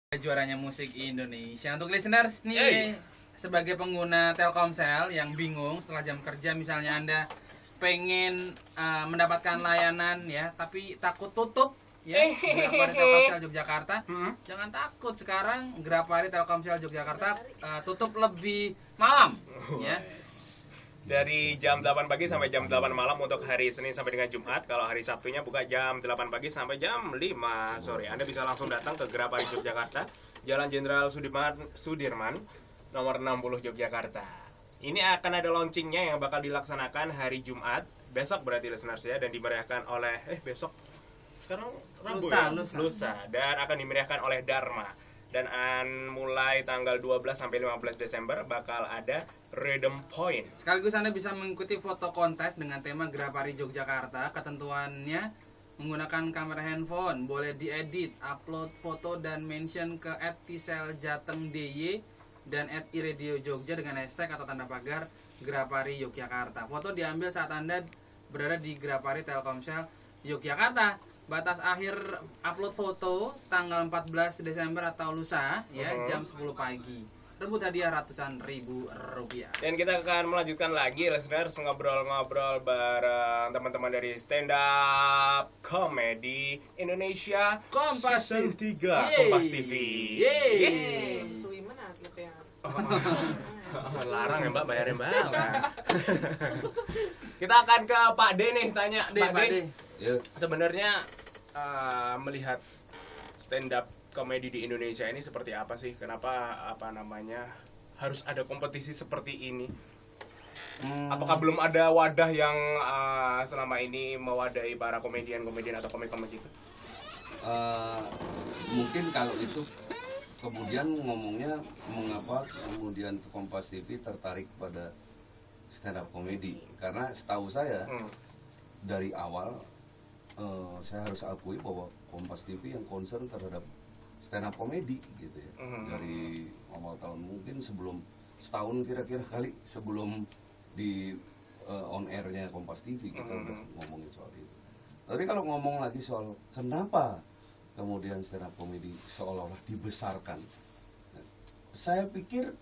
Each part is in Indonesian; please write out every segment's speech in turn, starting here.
Juaranya musik Indonesia. Untuk listeners nih, sebagai pengguna Telkomsel yang bingung setelah jam kerja, misalnya Anda pengen mendapatkan layanan ya, tapi takut tutup ya, Grapari Telkomsel Yogyakarta, jangan takut, sekarang Grapari Telkomsel Yogyakarta tutup lebih malam ya. Dari jam 8 pagi sampai jam 8 malam untuk hari Senin sampai dengan Jumat. Kalau hari Sabtunya buka jam 8 pagi sampai jam 5 sore. Anda bisa langsung datang ke Grapari Yogyakarta, Jalan Jenderal Sudirman, nomor 60 Yogyakarta. Ini akan ada launchingnya yang bakal dilaksanakan hari Jumat, besok berarti listeners ya, dan dimeriahkan oleh besok sekarang Rabu lusa, dan akan dimeriahkan oleh Dharma. Dan mulai tanggal 12 sampai 15 Desember bakal ada Rhythm Point. Sekaligus Anda bisa mengikuti foto kontes dengan tema Grapari Yogyakarta. Ketentuannya menggunakan kamera handphone, boleh diedit, upload foto dan mention ke @tiseljatengdy dan @iradio_jogja dengan hashtag atau tanda pagar Grapari Yogyakarta. Foto diambil saat Anda berada di Grapari Telkomsel Yogyakarta. Batas akhir upload foto tanggal 14 Desember atau lusa ya, jam 10 pagi. Rebut hadiah ratusan ribu rupiah. Dan kita akan melanjutkan lagi listeners, ngobrol-ngobrol bareng teman-teman dari Stand Up Comedy Indonesia Kompas Season 3 Kompas TV. Suwi mana klubnya? Larang ya Mbak, bayarin Mbak. Kita akan ke Pak D nih, tanya Pak D. Sebenarnya melihat stand up komedi di Indonesia ini seperti apa sih? Kenapa harus ada kompetisi seperti ini? Apakah belum ada wadah yang selama ini mewadahi para komedian-komedian atau komik-komik itu? Mungkin kalau itu kemudian ngomongnya mengapa kemudian Kompas TV tertarik pada stand up komedi, karena setahu saya dari awal saya harus akui bahwa Kompas TV yang concern terhadap stand up komedi gitu ya. Dari awal tahun, mungkin sebelum setahun kira-kira kali sebelum di on airnya Kompas TV kita udah ngomongin soal itu. Tapi kalau ngomong lagi soal kenapa kemudian stand up komedi seolah-olah dibesarkan, saya pikir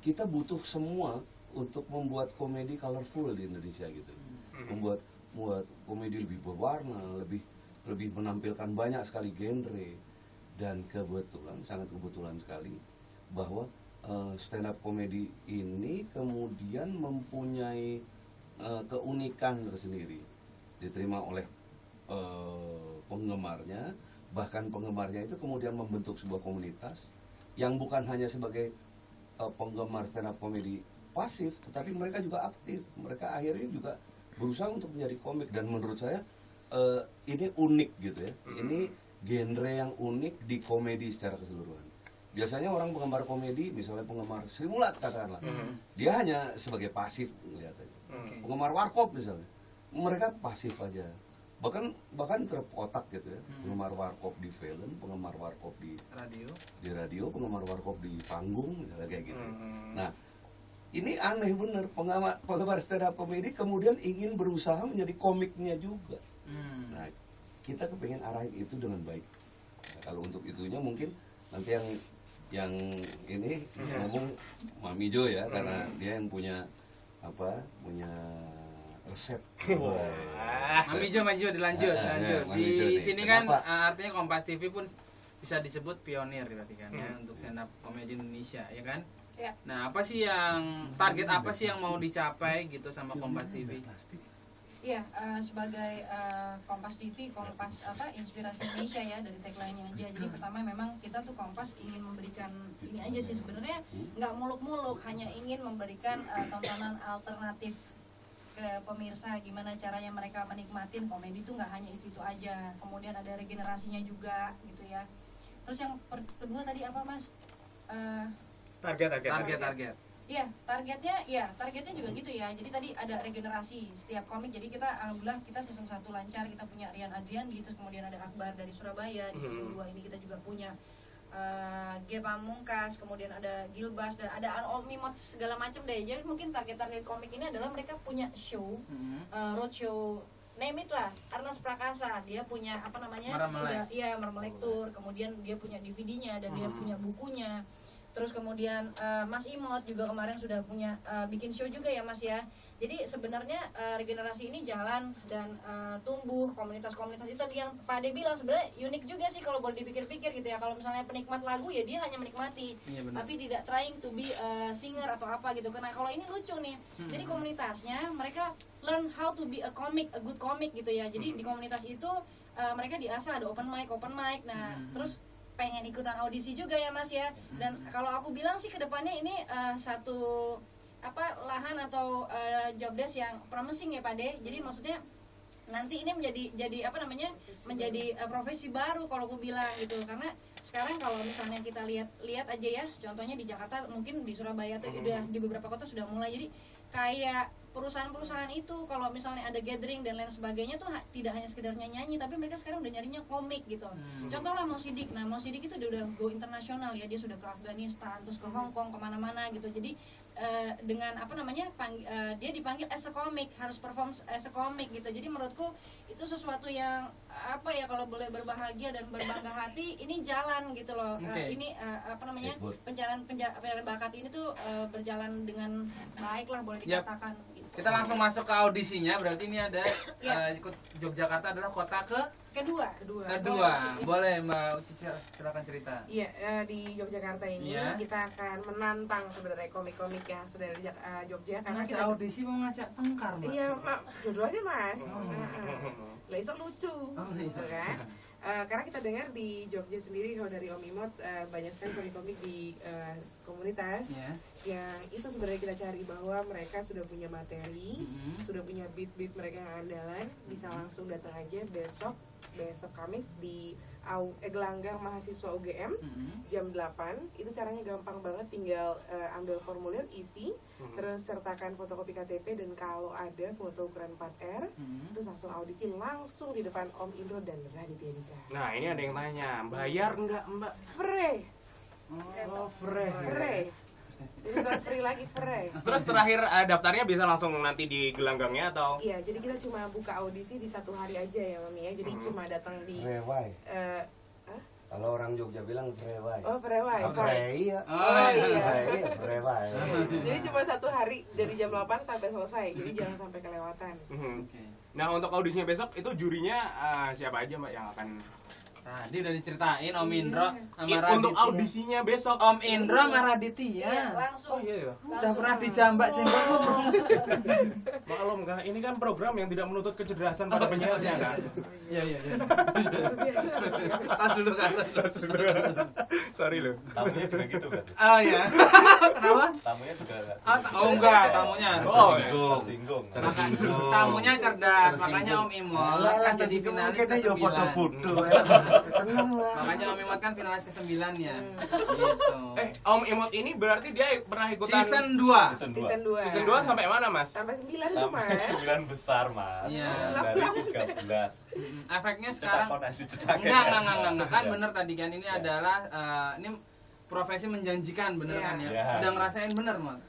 kita butuh semua untuk membuat komedi colorful di Indonesia gitu. Membuat komedi lebih berwarna, lebih menampilkan banyak sekali genre. Dan sangat kebetulan sekali bahwa stand up comedy ini kemudian mempunyai keunikan tersendiri, diterima oleh penggemarnya, bahkan penggemarnya itu kemudian membentuk sebuah komunitas yang bukan hanya sebagai penggemar stand up comedy pasif, tetapi mereka juga aktif, mereka akhirnya juga berusaha untuk menjadi komik. Dan menurut saya ini unik gitu ya. Ini genre yang unik di komedi secara keseluruhan. Biasanya orang penggemar komedi, misalnya penggemar Sri Mulat katakanlah, dia hanya sebagai pasif melihat aja. Penggemar Warkop misalnya, mereka pasif aja. Bahkan terkotak gitu ya. Penggemar Warkop di film, penggemar Warkop di radio, penggemar Warkop di panggung, misalnya kayak gitu. Nah, ini aneh bener, penggemar stand up komedi kemudian ingin berusaha menjadi komiknya juga. Nah, kita kepengen arahin itu dengan baik. Nah, kalau untuk itunya mungkin nanti yang ini ngomong Mami Jo ya, karena dia yang punya resep. Mami Jo dilanjut. Di sini kan artinya Kompas TV pun bisa disebut pionir berarti kan ya, untuk stand up komedi Indonesia ya kan? Ya. Nah, target apa sih yang mau dicapai gitu sama Kompas TV? Iya, sebagai Kompas TV, Inspirasi Indonesia ya, dari tagline-nya aja. Jadi pertama memang kita tuh Kompas ingin memberikan ini aja sih sebenarnya, nggak muluk-muluk, hanya ingin memberikan tontonan alternatif ke pemirsa, gimana caranya mereka menikmatin komedi itu, nggak hanya itu aja. Kemudian ada regenerasinya juga gitu ya. Terus yang kedua tadi apa Mas? Target. Iya, targetnya juga gitu ya. Jadi tadi ada regenerasi setiap komik. Jadi alhamdulillah kita season 1 lancar, kita punya Rian Adrian gitu, kemudian ada Akbar dari Surabaya. Di season 2 ini kita juga punya G Pamungkas, kemudian ada Gilbas, dan ada Mimot segala macam deh. Jadi mungkin target komik ini adalah mereka punya show, roadshow name it lah, Ernest Prakasa, dia punya apa namanya Marmelek. sudah Marmelek Tour, kemudian dia punya DVD-nya dan dia punya bukunya. Terus kemudian Mas Imot juga kemarin sudah punya bikin show juga ya Mas ya. Jadi sebenarnya regenerasi ini jalan dan tumbuh, komunitas-komunitas itu tadi yang Pak Ade bilang sebenarnya unik juga sih kalau boleh dipikir-pikir gitu ya. Kalau misalnya penikmat lagu ya dia hanya menikmati, tapi tidak trying to be singer atau apa gitu. Karena kalau ini lucu nih, jadi komunitasnya mereka learn how to be a good comic gitu ya. Jadi di komunitas itu mereka diasah ada open mic. Nah terus pengen ikutan audisi juga ya Mas ya. Dan kalau aku bilang sih kedepannya ini satu lahan atau job desk yang promising ya Pak De. Jadi maksudnya nanti ini menjadi profesi baru kalau aku bilang gitu. Karena sekarang kalau misalnya kita lihat aja ya, contohnya di Jakarta, mungkin di Surabaya tuh udah di beberapa kota sudah mulai. Jadi kayak perusahaan-perusahaan itu kalau misalnya ada gathering dan lain sebagainya tuh tidak hanya sekedar nyanyi, tapi mereka sekarang udah nyarinya komik gitu. Contoh lah Mo Sidik. Nah Mo Sidik itu udah go internasional ya, dia sudah ke Afghanistan, terus ke Hong Kong, kemana-mana gitu. Jadi dengan dia dipanggil as a comic, harus perform as a comic gitu. Jadi menurutku itu sesuatu yang kalau boleh berbahagia dan berbangga hati, ini jalan gitu loh. Ini pencarian bakat ini tuh berjalan dengan baik lah boleh dikatakan. Kita langsung masuk ke audisinya. Berarti ini ada ikut Yogyakarta adalah kota kedua. Boleh Mbak Uci silakan cerita. Iya, di Yogyakarta ini kita akan menantang sebenarnya komik-komik yang sudah dari Jogja karena ngajak kita audisi mau ngajak tengkar Mbak. Iya, jodoh aja Mas. Lah iso lucu. Gitu kan. Karena kita dengar di Jogja sendiri kalau dari Om Imot banyak sekali komik-komik di komunitas yang itu sebenarnya kita cari bahwa mereka sudah punya materi, sudah punya beat-beat mereka yang andalan, bisa langsung datang aja besok Kamis di Gelanggang Mahasiswa UGM jam 8. Itu caranya gampang banget, tinggal ambil formulir, isi, terus sertakan fotokopi KTP dan kalau ada foto ukuran 4R, terus langsung audisi langsung di depan Om Indro dan Raditya Dika. Nah ini ada yang tanya, bayar nggak Mbak? Free. Free. Jadi bukan free lagi, free. Terus terakhir daftarnya bisa langsung nanti di gelanggangnya atau? Iya, jadi kita cuma buka audisi di 1 hari aja ya Mami ya. Jadi cuma datang di kalau orang Jogja bilang frewai. Oh, frewai. Iya. Iya. Frewai. Jadi cuma 1 hari dari jam 8 sampai selesai. Jadi jangan sampai kelewatan. Nah, untuk audisinya besok itu jurinya siapa aja Mbak yang akan? Tadi udah diceritain Om Indro sama Raditya. Untuk audisinya besok Om Indro sama Raditya. Langsung. Oh iya ya. Udah pernah dijambak jenggot. Maklum kan, ini kan program yang tidak menuntut kecerdasan pada penyiarnya kan. Iya. Luar biasa. Tas dulu kan. Sorry loh. Tamunya juga gitu kan? Oh iya. Kenapa? Tamunya juga Enggak, tamunya. tersinggung. Tamunya cerdas, makanya Om Imot kan jadi finalis ke-9. Tenang lah. Makanya Om Imot kan finalis ke-9 ya. Gitu. Om Imot ini berarti dia pernah ikutan Season 2. Season 2. Season 2 sampai mana Mas? Sampai 9 tuh Sampai Mas. 9 besar Mas. Iya. Dari 13. Efeknya sekarang enggak kan bener tadi kan ini adalah ini profesi menjanjikan bener kan ya. Iya. Udah ngerasain bener Mot.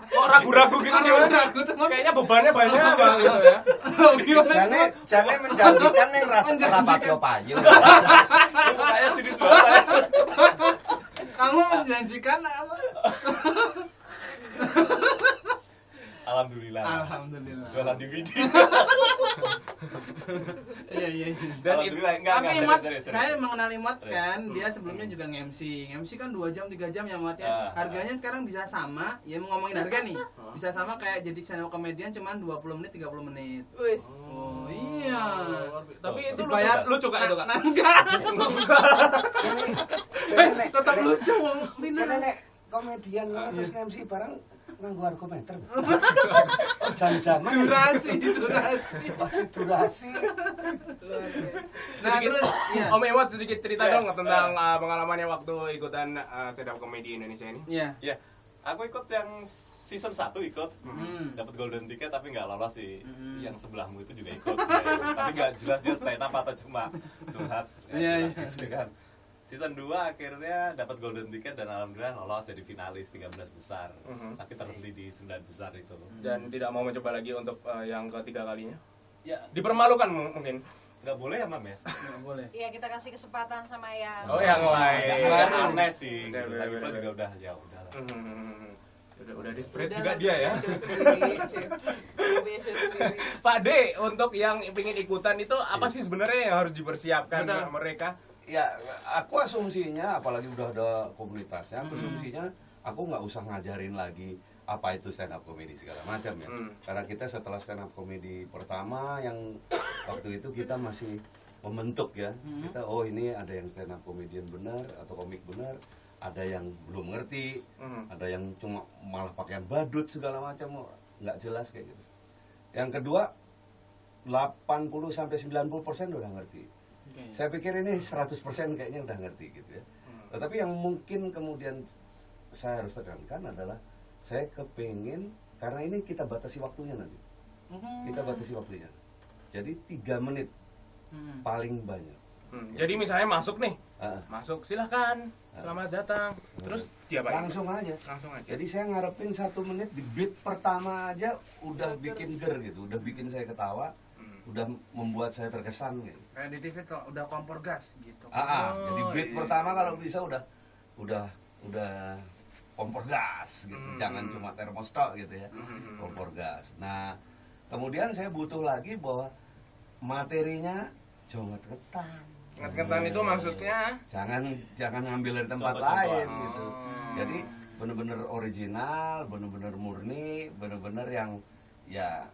Kok ragu-ragu gitu nih Mas? Kayaknya bebannya banyak gitu ya. Jangan menjanjikan yang rapatio payu. Kayak sini banget. Kamu menjanjikan apa? Alhamdulillah. Jualan DVD. Iya. Alhamdulillah. Tapi Imot, serius. saya mengenal Imot kan, dia sebelumnya juga nge-MC. Nge-MC kan 2 jam 3 jam ya Mot ya. Harganya sekarang bisa sama, ya mau ngomongin harga nih. Bisa sama kayak jadi stand-up comedian cuman 20 menit 30 menit. Wis. Oh iya. Tapi itu Dibayar lucu kan itu kan? Enggak. Tetap lucu wong Nenek komedian terus MC barang nganggo argumenter. Jam-jaman durasi. durasi. Nah, terus ya. Om Imot sedikit cerita dong tentang pengalamannya waktu ikutan stand up comedy Indonesia ini. Iya. Ya, aku ikut yang season 1 ikut. Dapat golden ticket tapi nggak lolos sih. Yang sebelahmu itu juga ikut. Tapi nggak jelas dia stand up atau cuma curhat. Iya. Gitu kan. Season 2 akhirnya dapat golden ticket dan alhamdulillah lolos jadi finalis 13 besar. Tapi terhenti di 9 besar itu. Dan tidak mau mencoba lagi untuk yang ketiga kalinya? Ya, Dipermalukan mungkin. nggak boleh ya Mam ya? Nggak boleh. Iya, kita kasih kesempatan sama yang Oh, yang lain. Agak aneh sih. Bener, Lagi pula bener. juga udah ya udah lah. Udah di spread Udah juga lah, dia ya. show sendiri, chef. Dia punya show sendiri. Pak D, untuk yang ingin ikutan itu apa sih sebenarnya yang harus dipersiapkan Betul. mereka? Ya, aku asumsinya, apalagi udah ada komunitasnya, aku asumsinya aku nggak usah ngajarin lagi apa itu stand up comedy segala macam ya. Karena kita setelah stand up comedy pertama yang waktu itu kita masih membentuk ya. Kita oh ini ada yang stand up comedian benar atau komik benar, ada yang belum ngerti, ada yang cuma malah pakaian badut segala macam, nggak jelas kayak gitu. Yang kedua 80 sampai 90% udah ngerti. Saya pikir ini 100% kayaknya udah ngerti gitu ya. Tetapi yang mungkin kemudian saya harus tekankan adalah saya kepingin, karena ini kita batasi waktunya nanti. Kita batasi waktunya. Jadi 3 menit paling banyak. Jadi misalnya masuk nih, Ah, masuk silahkan, selamat datang. Terus diapain? langsung aja. Langsung aja. Jadi saya ngarepin 1 menit di beat pertama aja udah bikin ger gitu, udah bikin saya ketawa, udah membuat saya terkesan gitu. Kayak di TV tuh udah kompor gas gitu. Jadi beat iya. pertama kalau bisa udah kompor gas gitu. Jangan cuma termostat gitu ya. Kompor gas. Nah, kemudian saya butuh lagi bahwa materinya jonget ketan. Nget-ngetan itu maksudnya Jangan ngambil dari tempat Contoh-contohan. lain gitu. Jadi bener-bener original, bener-bener murni, bener-bener yang ya